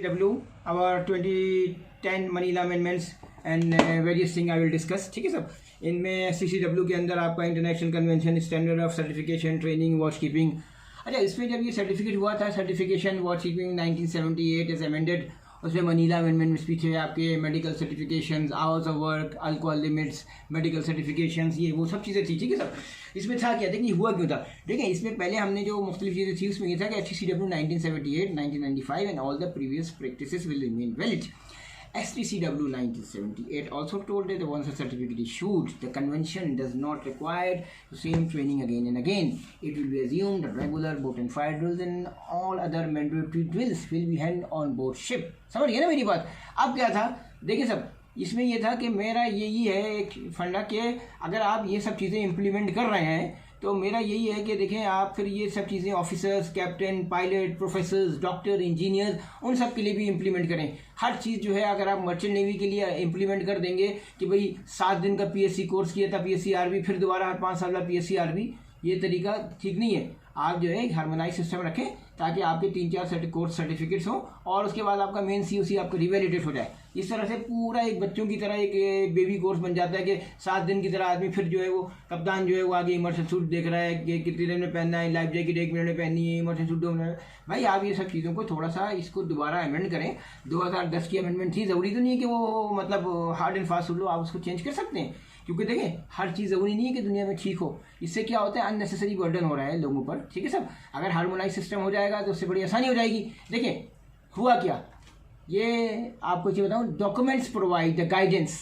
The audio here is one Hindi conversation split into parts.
W our 2010 Manila amendments and various thing I will discuss. ठीक है सब. इनमें CCW के अंदर आपका international convention, standard of certification, training, watch keeping. अच्छा, इसमें जब ये सर्टिफिकेट हुआ था, certification watch keeping 1978 is amended. उसमें मनीला अमेंडमेंट में स्पीच है आपके medical certifications, hours of work, alcohol limits, medical certifications, ये वो सब चीज़ें थी. ठीक है सर. इसमें था क्या, देखिए हुआ क्यों था. देखिए इसमें पहले हमने जो मुख्तलिफ चीज़ें थी उसमें ये था कि HTCW 1978, 1995 and all the previous practices will remain valid. STCW 1978 also told that once a certificate is issued, the convention does not require the same training again and again. It will be assumed that regular boat and fire drills and all other mandatory drills will be held on board ship. समझ गए ना मेरी बात. अब क्या था, देखिए सब, इसमें ये था कि मेरा यही है एक फंडा कि अगर आप ये सब चीज़ें इम्प्लीमेंट कर रहे हैं तो मेरा यही है कि देखें आप फिर ये सब चीज़ें officers, captain, pilot, professors, doctor, engineers, उन सब के लिए भी इम्प्लीमेंट करें. हर चीज़ जो है अगर आप मर्चेंट नेवी के लिए इम्प्लीमेंट कर देंगे कि भाई 7 दिन का PSC कोर्स किया था, PSC RB, फिर दोबारा हर 5 साल का PSC RB, ये तरीका ठीक नहीं है. आप जो है एक हार्मोनाइज सिस्टम रखें ताकि आपके 3-4 कोर्स सर्टिफिकेट्स हों और उसके बाद आपका मेन COC आपका रिवैलिडेट हो जाए. इस तरह से पूरा एक बच्चों की तरह एक बेबी कोर्स बन जाता है कि 7 दिन की तरह आदमी फिर जो है वो कप्तान जो है वो आगे इमर्शन सूट देख रहा है कि कितने दिन में पहनना है, लाइफ जैकेट 1 मिनट में पहननी है, इमर्शन सूट 2 मिनट में. भाई आप ये सब चीज़ों को थोड़ा सा इसको दोबारा अमेंड करें. 2010 की अमेंडमेंट थी, ज़रूरी तो नहीं है कि वो मतलब हार्ड एंड फास्ट लो, आप उसको चेंज कर सकते हैं. क्योंकि देखें हर चीज़ ज़रूरी नहीं है कि दुनिया में ठीक हो. इससे क्या होता है, अननेसेसरी बर्डन हो रहा है लोगों पर. ठीक है सब. अगर हार्मोनाइज सिस्टम हो जाएगा तो उससे बड़ी आसानी हो जाएगी. देखें हुआ क्या, ये आपको चीज़ बताऊँ, documents provide the guidance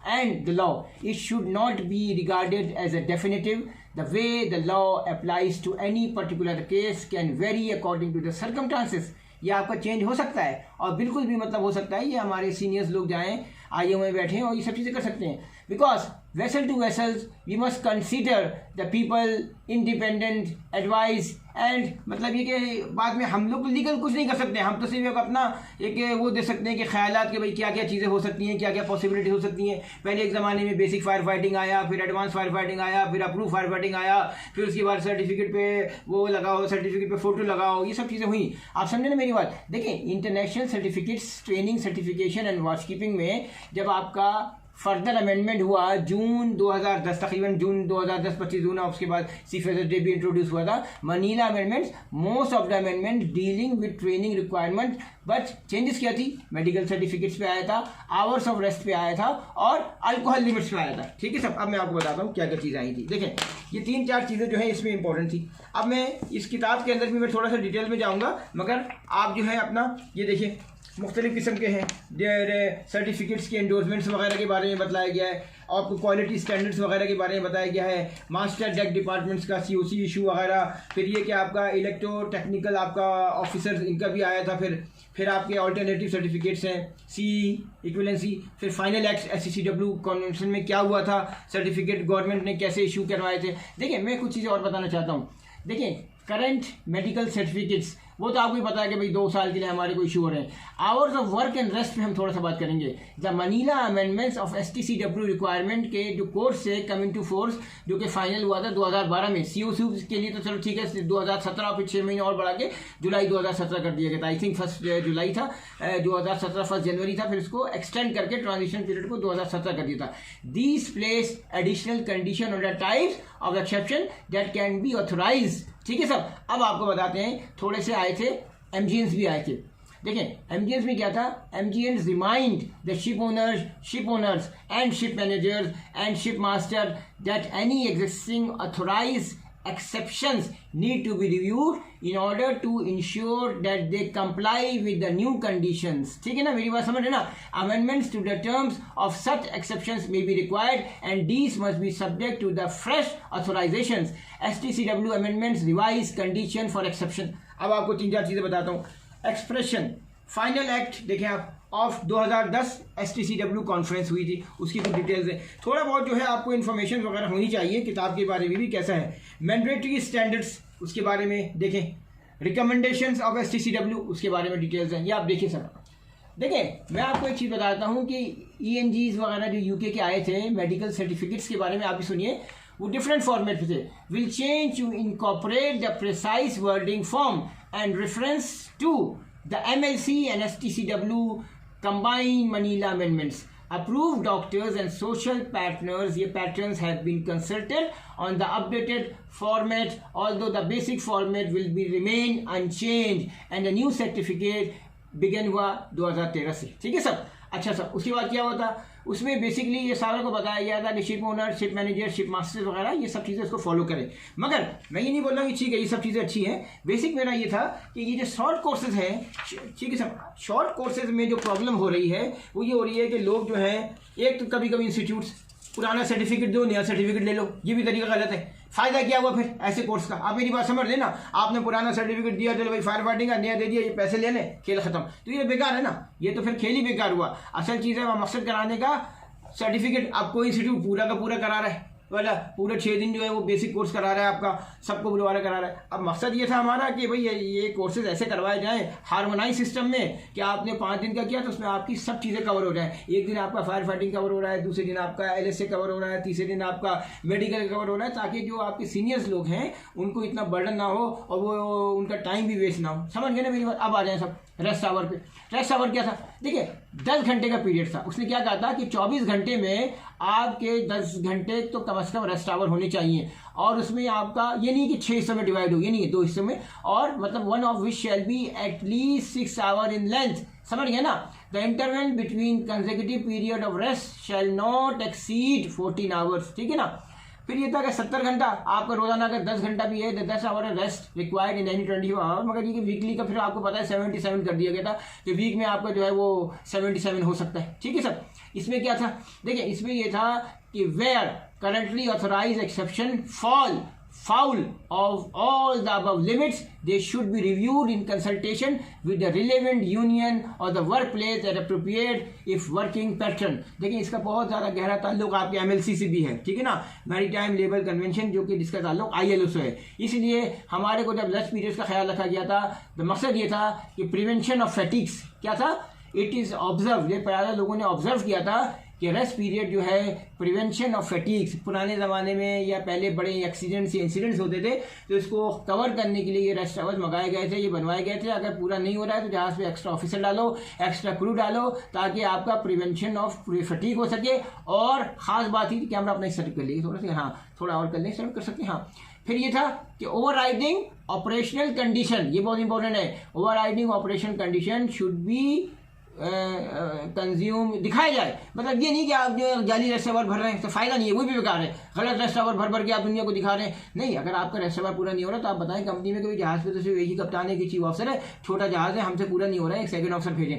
and the law. It should not be regarded as a definitive. The way the law applies to any particular case can vary according to the circumstances. ये आपका चेंज हो सकता है और बिल्कुल भी मतलब हो सकता है ये हमारे सीनियर्स लोग जाएं IO में बैठे और ये सब चीज़ें कर सकते हैं. Because vessel to vessels we must consider the people, independent advice and मतलब ये कि बाद में हम लोग लीगल कुछ नहीं कर सकते. हम तो सिर्फ अपना एक वो दे सकते हैं कि ख्यालात कि भाई क्या क्या चीज़ें हो सकती हैं, क्या क्या पॉसिबिलिटी हो सकती हैं. पहले एक ज़माने में बेसिक फायर फाइटिंग आया, फिर एडवांस फायर फाइटिंग आया, फिर अप्रूव फायर फाइटिंग आया, फिर उसके बाद सर्टिफिकेट पे वो लगाओ, सर्टिफिकेट पे फोटो लगाओ, ये सब चीज़ें हुई. आप समझे ना मेरी बात. देखिए international certificates, training, certification and watch keeping में जब आपका फर्दर अमेंडमेंट हुआ जून 2010, तकरीबन जून 2010, 25 जून, उसके बाद सीफेसर डे भी इंट्रोड्यूस हुआ था. Manila amendments, most of the amendment dealing with training requirement, but changes क्या थी, मेडिकल सर्टिफिकेट्स पे आया था, आवर्स ऑफ रेस्ट पे आया था और अल्कोहल लिमिट्स पे आया था. ठीक है सब. अब मैं आपको बताता हूँ क्या क्या चीज़ आई थी. देखें ये 3-4 चीज़ें जो है इसमें इंपॉर्टेंट थी. अब मैं इस किताब के अंदर भी मैं थोड़ा सा डिटेल में जाऊँगा, मगर आप जो है अपना ये देखिए मुख्तलिफ किस्म के हैं सर्टिफिकेट्स के एंडोर्समेंट्स वगैरह के बारे में बताया गया है, आपको क्वालिटी स्टैंडर्ड्स वगैरह के बारे में बताया गया है, मास्टर डेक डिपार्टमेंट्स का COC इशू वगैरह, फिर ये कि आपका इलेक्ट्रो टेक्निकल आपका ऑफिसर्स इनका भी आया था, फिर आपके अल्टरनेटिव सर्टिफिकेट्स हैं, CE इक्विवेलेंसी, फिर फाइनल एक्ट STCW कन्वेंशन में क्या हुआ था, सर्टिफिकेट गवर्नमेंट ने कैसे इशू करवाए थे. देखिए मैं कुछ चीज़ें और बताना चाहता हूँ. देखिए करंट मेडिकल सर्टिफिकेट्स वो तो आपको पता है कि भाई 2 साल के लिए हमारे को इशू हो रहे हैं. Hours of work and rest पे हम थोड़ा सा बात करेंगे. The Manila amendments of STCW requirement के जो कोर्स से कमिंग टू फोर्स जो कि फाइनल हुआ था 2012 में. COC के लिए तो चलो ठीक है 2017, फिर 6 महीने और बढ़ा के जुलाई 2017 कर दिया गया था. आई थिंक 1 जुलाई था 2017, 1 जनवरी था, फिर उसको एक्सटेंड करके ट्रांजिशन पीरियड को 2017 कर दिया था. These place additional condition on the types of exception that can be authorise. ठीक है सब. अब आपको बताते हैं, थोड़े से आए थे MGNs भी आए थे. देखें MGNs में क्या था, MGNs remind the ship owners and ship managers and ship master that any existing authorise exceptions need to be reviewed in order to ensure that they comply with the new conditions. ठीक है ना मेरी बात समझ रहे ना. Amendments to the terms of such exceptions may be required and these must be subject to the fresh authorizations. STCW amendments revise condition for exception. अब आपको 3-4 चीज़ें बताता हूँ. एक्सप्रेशन फाइनल एक्ट देखें आप ऑफ 2010 STCW कॉन्फ्रेंस हुई थी, उसकी कुछ डिटेल्स है. थोड़ा बहुत जो है आपको इन्फॉर्मेशन वगैरह होनी चाहिए किताब के बारे में भी कैसा है. मैंडेटरी स्टैंडर्ड्स उसके बारे में देखें. रिकमेंडेशंस ऑफ STCW उसके बारे में डिटेल्स हैं, ये आप देखिए सर. देखें मैं आपको एक चीज़ बताता हूँ कि ENGs वगैरह जो UK के आए थे मेडिकल सर्टिफिकेट्स के बारे में आप भी सुनिए. वो डिफरेंट फॉर्मेट पे थे. Will change to incorporate the precise wording form and reference to the MLC and STCW combined Manila amendments. Approved doctors and social partners, ये patterns have been consulted on the updated format, although the basic format will be remain unchanged and the new certificate begin हुआ 2013 से. ठीक है सब. अच्छा सर, उसके बाद क्या होता, उसमें बेसिकली ये सारों को बताया गया था कि ship owner, ship manager, ship master वगैरह ये सब चीज़ें उसको फॉलो करें. मगर मैं ये नहीं बोल रहा कि ठीक है ये सब चीज़ें अच्छी हैं. बेसिक मेरा ये था कि ये जो शॉर्ट कोर्सेज हैं, ठीक है सर, शॉर्ट कोर्सेज में जो प्रॉब्लम हो रही है वो ये हो रही है कि लोग जो हैं, एक तो कभी कभी इंस्टीट्यूट्स पुराना सर्टिफिकेट दो, नया सर्टिफिकेट ले लो, ये भी तरीका गलत है. फायदा क्या हुआ फिर ऐसे कोर्स का? आप मेरी बात समझ लेना. आपने पुराना सर्टिफिकेट दिया, चलो भाई फायर फाइटिंग का, नया दे दिया, ये पैसे ले लें, खेल खत्म. तो ये बेकार है ना, ये तो फिर खेल ही बेकार हुआ. असल चीज़ है वहाँ मकसद कराने का सर्टिफिकेट. आपको इंस्टीट्यूट पूरा का पूरा करा रहा है, वाला पूरे 6 दिन जो है वो बेसिक कोर्स करा रहा है, आपका सबको बुलवारा करा रहा है. अब मकसद ये था हमारा कि भाई ये कोर्सेज ऐसे करवाए जाएं हार्मोनाइज सिस्टम में कि आपने 5 दिन का किया तो उसमें आपकी सब चीज़ें कवर हो जाएं. एक दिन आपका फायर फाइटिंग कवर हो रहा है, दूसरे दिन आपका LSA कवर हो रहा है, तीसरे दिन आपका मेडिकल कवर हो रहा है, ताकि जो आपके सीनियर्स लोग हैं उनको इतना बर्डन ना हो और वो उनका टाइम भी वेस्ट ना हो. समझ गए ना मेरी बात? अब आ जाए सब रेस्ट आवर पे. रेस्ट आवर क्या था? देखिए 10 घंटे का पीरियड था. उसने क्या कहा था कि 24 घंटे में आपके 10 घंटे तो कम से कम रेस्ट आवर होने चाहिए. और उसमें आपका ये नहीं कि 6 हिस्सों में डिवाइड हो, ये नहीं है, 2 हिस्सों में. और मतलब one of which shall be at least 6 hour in length. समझ गए ना? The interval between consecutive period of rest shall not exceed 14 hours. ठीक है ना? फिर ये था कि 70 घंटा आपका रोजाना अगर 10 घंटा भी है तो 10 hour rest required in any 24 hour. मगर ये कि वीकली का फिर आपको पता है 77 कर दिया गया था कि वीक में आपका जो है वो 77 हो सकता है. ठीक है सर. इसमें क्या था? देखिए इसमें ये था कि where currently authorise exception fall foul of all the above limits, they should be reviewed in consultation with the relevant union or the workplace at appropriate if working pattern. देखिए इसका बहुत ज़्यादा गहरा ताल्लुक आपके MLC से भी है. ठीक है ना? मैरीटाइम लेबर कन्वेंशन, जो कि जिसका ताल्लुक ILO से है. इसलिए हमारे को जब लंच पीरियड्स का ख्याल रखा गया था तो मकसद ये था कि प्रिवेंशन ऑफ फैटिग्स क्या था, इट इज़ ऑब्जर्व, ये पहले लोगों ने ऑब्जर्व किया था कि रेस्ट पीरियड जो है प्रिवेंशन ऑफ फैटिग्स. पुराने ज़माने में या पहले बड़े एक्सीडेंट्स या इंसिडेंट्स होते थे तो इसको कवर करने के लिए ये रेस्ट आवर्स मंगाए गए थे, ये बनवाए गए थे. अगर पूरा नहीं हो रहा है तो जहाज़ पे एक्स्ट्रा ऑफिसर डालो, एक्स्ट्रा क्रू डालो, ताकि आपका प्रिवेंशन ऑफ फैटिग हो सके. और ख़ास बात ही कैमरा अपना सेटअप कर लीजिए थोड़ा सा, हाँ थोड़ा और कर लें, सेटअप कर सकते हैं. हाँ फिर ये था कि ओवर राइडिंग ऑपरेशनल कंडीशन, ये बहुत इंपॉर्टेंट है. Over riding operational condition should be consume दिखाया जाए. मतलब ये नहीं कि आप जो जाली रेस्ट आवर भर रहे हैं तो फ़ायदा नहीं है, वो भी बेकार है. गलत रेस्ट आवर भर भर के आप दुनिया को दिखा रहे हैं. नहीं, अगर आपका रेस्ट आवर पूरा नहीं हो रहा तो आप बताएं कंपनी में कोई जहाज़ पे तो सिर्फ एक ही कप्तान है, कि चीफ ऑफिसर है, छोटा जहाज़ है, हमसे पूरा नहीं हो रहा है, एक सेकंड ऑफिसर भेजें,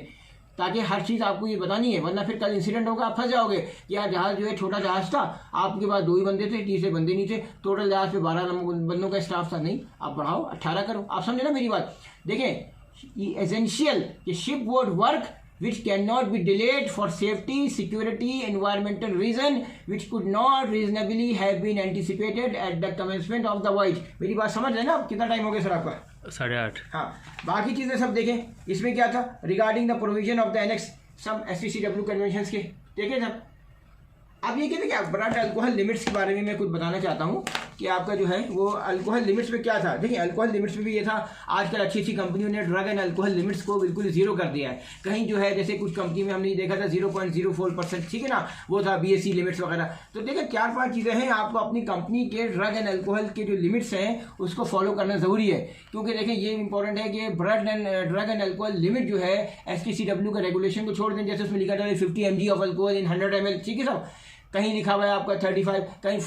ताकि हर चीज़ आपको ये बतानी है. वरना फिर कल इंसिडेंट होगा, आप फंस जाओगे. यार जहाज़ जो है छोटा जहाज़ था, आपके पास 2 ही बंदे थे, तीसरे बंदे नहीं थे, टोटल जहाज़ पे 12 बंदों का स्टाफ था. नहीं, आप बढ़ाओ, 18 करो. आप समझे ना मेरी बात? देखें एसेंशियल कि ship would work which cannot be delayed for safety, security, environmental reason which could not reasonably have been anticipated at the commencement of the voyage. मेरी बात समझ रहे हैं ना? कितना टाइम हो गया सर आपका? 8:30. हाँ, बाकी चीज़ें सब देखें. इसमें क्या था? Regarding the provision of the annex सब STCW कन्वेंशंस के. देखें सब. अब ये कहते हैं कि ब्लड अल्कोहल लिमिट्स के बारे में मैं कुछ बताना चाहता हूँ कि आपका जो है वो अल्कोहल लिमिट्स में क्या था. देखिए अल्कोहल लिमिट्स में भी ये था, आजकल अच्छी अच्छी कंपनियों ने ड्रग एंड अल्कोहल लिमिट्स को बिल्कुल जीरो कर दिया है. कहीं जो है जैसे कुछ कंपनी में हमने देखा था 0.04%, ठीक है ना, वो था BSE लिमिट्स वगैरह. तो देखिए 4-5 चीज़ें हैं, आपको अपनी कंपनी के ड्रग एंड अल्कोहल के जो लिमिट्स हैं उसको फॉलो करना ज़रूरी है. क्योंकि देखें ये इंपॉर्टेंट है कि ड्रग एंड अल्कोहल लिमिट जो है STCW का रेगुलेशन को छोड़ दें. जैसे उसमें लिखा था 50 mg of alcohol in 100 ml. ठीक है सब. कहीं लिखा हुआ है आपका 35, कहीं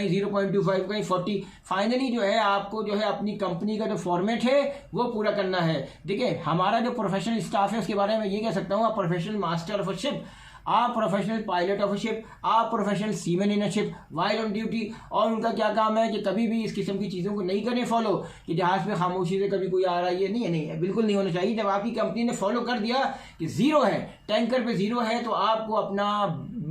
0.25, कहीं 40. फाइनली जो है आपको जो है अपनी कंपनी का जो फॉर्मेट है वो पूरा करना है. देखिए हमारा जो प्रोफेशनल स्टाफ है उसके बारे में ये कह सकता हूँ, आप professional master of a ship, आप professional pilot of a ship, आप professional seaman in a ship while on duty. और उनका क्या काम है कि कभी भी इस किस्म की चीज़ों को नहीं करें फॉलो, कि जहाज़ में खामोशी से कभी कोई आ रहा है, ये नहीं है, बिल्कुल नहीं होना चाहिए. जब आपकी कंपनी ने फॉलो कर दिया कि 0 है, टैंकर पे 0 है, तो आपको अपना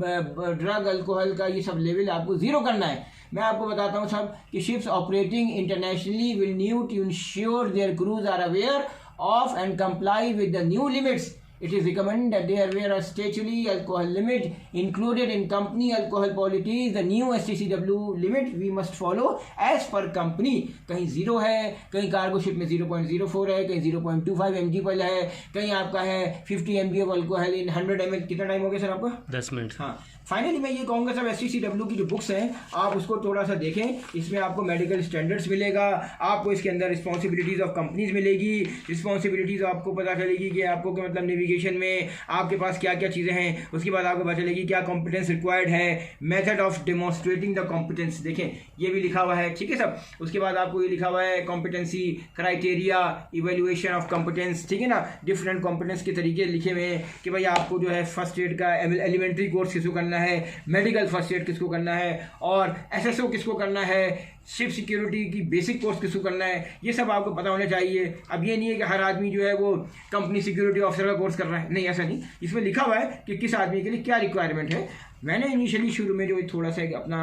ड्रग अल्कोहल का ये सब लेवल आपको 0 करना है. मैं आपको बताता हूँ सब कि ships operating internationally will need to ensure their crews are aware of and comply with the new limits It is recommended that there were a statutory alcohol limit included in company alcohol policies. The new STCW limit we must follow as per company. कहीं 0 है, कहीं कार्गो शिप में 0.04 है, कहीं 0.25 mg पर है, कहीं आपका है 50 mg of alcohol in 100 ml. कितना टाइम हो गया सर आपका? 10 मिनट. हाँ, फाइनली मैं ये कहूँगा सब STCW की जो बुक्स हैं आप उसको थोड़ा सा देखें. इसमें आपको मेडिकल स्टैंडर्ड्स मिलेगा, आपको इसके अंदर रिस्पॉन्सिबिलिटीज़ ऑफ कंपनीज मिलेगी, रिस्पॉन्सिबिलिटीज़ आपको पता चलेगी कि आपको क्या मतलब नेविगेशन में आपके पास क्या क्या चीज़ें हैं. उसके बाद आपको पता चलेगी क्या कॉम्पिटेंस रिक्वायर्ड है, method of demonstrating the competence, देखें ये भी लिखा हुआ है. ठीक है सब. उसके बाद आपको ये लिखा हुआ है competency criteria, evaluation of competence. ठीक है ना, डिफरेंट कॉम्पिटेंस के तरीके लिखे हुए हैं कि भाई आपको जो है फर्स्ट एड का एलिमेंट्री कोर्स किसको करना है, मेडिकल फर्स्ट एड किसको करना है, और SSO किसको करना है, शिप सिक्योरिटी की बेसिक कोर्स किसको करना है. ये सब आपको पता होना चाहिए. अब ये नहीं है कि हर आदमी जो है वो कंपनी सिक्योरिटी ऑफिसर का कोर्स कर रहा है, नहीं ऐसा नहीं. इसमें लिखा हुआ है कि किस आदमी के लिए क्या रिक्वायरमेंट है. मैंने इनिशियली शुरू में जो थोड़ा सा अपना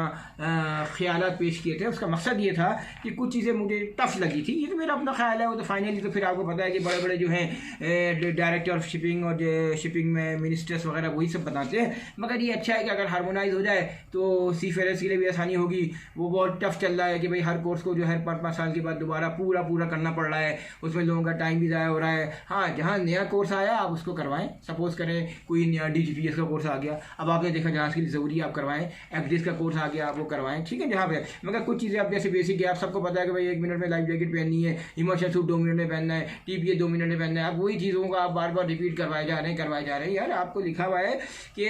ख्यालात पेश किए थे, उसका मकसद ये था कि कुछ चीज़ें मुझे टफ लगी थी. ये तो मेरा अपना ख्याल है, वो तो फाइनली तो फिर आपको पता है कि बड़े बड़े जो हैं डायरेक्टर ऑफ शिपिंग और शिपिंग में मिनिस्टर्स वगैरह वही सब बताते हैं. मगर ये अच्छा है कि अगर हार्मोनाइज हो जाए तो सी फेयर्स के लिए भी आसानी होगी. वो बहुत टफ चल रहा है कि भाई हर कोर्स को जो है 5-5 साल के बाद दोबारा पूरा करना पड़ रहा है. उसमें लोगों का टाइम भी ज़ाया हो रहा है. हाँ, जहाँ नया कोर्स आया आप उसको करवाएं. सपोज करें कोई नया DGPS का कोर्स आ गया, अब आपने देखा जहाँ के लिए ज़रूरी आप करवाएं. FDS का कोर्स आ गया आप वो करवाएं. ठीक है, जहाँ पे मगर कुछ चीज़ें आप जैसे बेसिक है, आप सबको पता है कि भाई 1 मिनट में लाइफ जैकेट पहननी है, इमर्शन सूट 2 मिनट में पहनना है, TPA 2 मिनट में पहनना है. आप वही चीज़ों को आप बार बार रिपीट करवाए जा रहे हैं. यार आपको लिखा हुआ है कि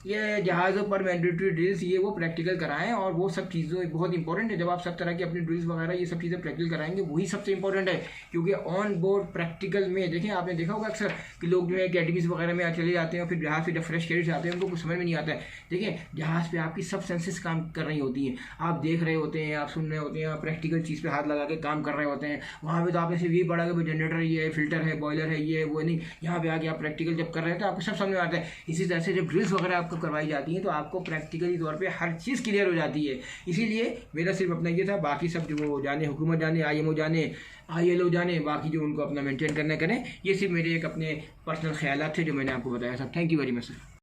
ये जहाज़ों पर मैंडेटरी ड्रिल्स ये वो प्रैक्टिकल कराएं, और वो सब चीज़ें बहुत इंपॉर्टेंट है. जब आप सब तरह की अपनी ड्रिल्स वगैरह ये सब चीज़ें प्रैक्टिकल कराएंगे वही सबसे इंपॉर्टेंट है. क्योंकि ऑन बोर्ड प्रैक्टिकल में देखें, आपने देखा होगा अक्सर कि लोग जो है अकेडमीज वगैरह में चले जाते हैं और फिर जहाज़ पे जब फ्रेश कैडेट्स आते हैं उनको कुछ समझ में नहीं आता है. देखिए जहाज़ पे आपकी सब सेंसेस काम कर रही होती हैं, आप देख रहे होते हैं, आप सुन रहे होते हैं, आप प्रैक्टिकल चीज़ पे हाथ लगा के काम कर रहे होते हैं. वहाँ पे तो आपने सिर्फ ये पढ़ा कि जनरेटर ये है, फिल्टर है, बॉयलर है, ये वो नहीं. यहाँ पे आके आप प्रैक्टिकल जब कर रहे हैं तो आपको सब समझ में आता है. इसी तरह से जब ड्रिल्स वगैरह आपको करवाई जाती हैं तो आपको प्रैक्टिकली तौर पर हर चीज़ क्लियर हो जाती है. इसीलिए मेरा सिर्फ अपना ये था. बाकी सब जो वो जाने, हुकूमत जाने, IMO जाने, ILO जाने, बाकी जो उनको अपना मेंटेन करना करें. ये सिर्फ मेरे एक अपने पर्सनल ख्यालात थे जो मैंने आपको बताया. सब thank you very much sir.